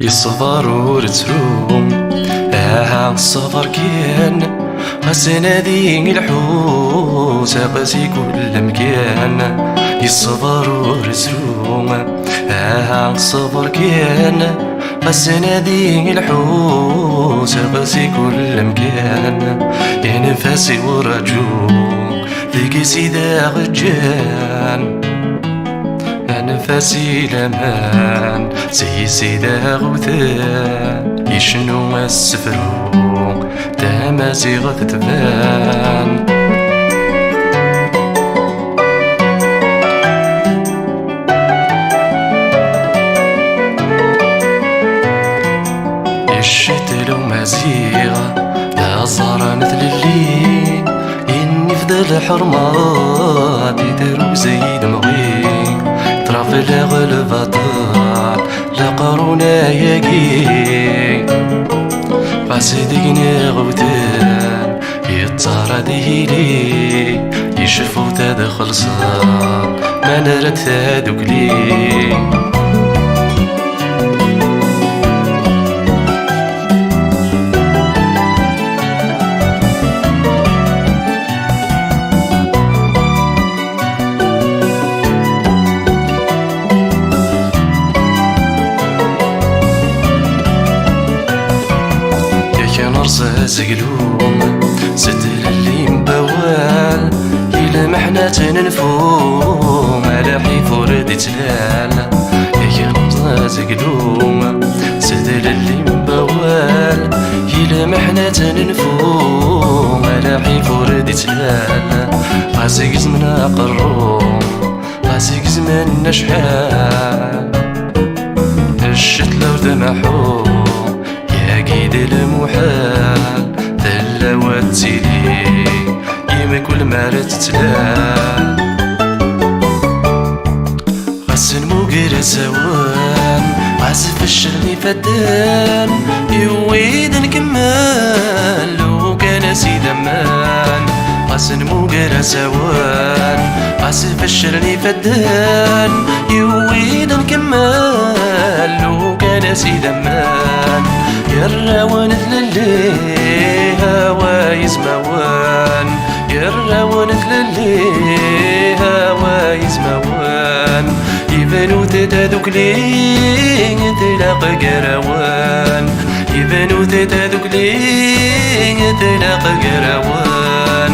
يصفر ورتروم الصفر كان غسنا ذي الحوس قاسي كل مكان. يصفر ورتروم الصفر كان غسنا ذي الحوس قاسي كل مكان. يا نفاسي ورجوم ذيك سيدا غجان أنفاسي لمان زي سيدا غوثان يشنو السفرو تمازيغ تبان. يشتلو مزيغة لا صار مثل اللي إني فضل حرمات يدرو زيد مغيب طرف الغلبطة لقرونا ياقي قاسدقني غوتان يطار ديلي يشفو تدخل صار ما نرد ثادوك لي. زقلوم ستل اللي مبوال يلمحنا تنفوم على حيفور دي تلال. يا رمزة زقلوم ستل اللي مبوال يلمحنا تنفوم على حيفور دي تلال. غازق زمنا قروم غازق زمنا شحال الشتلة ودمحوم يا قيد المحال دلوات تيلي يما كل ما تتلال. غاسن موقر زوان غاسف الشرني فدان يويد نكمل لو كان سيد امان. غاسن موقر زوان غاسف الشرني فدان يويد نكمل لو كان سيد امان. يراون ثللي هوايز موان يراون ثللي هوايز موان يبانو تدادوك لي تلاق قراوان يبانو تدادوك لي تلاق قراوان.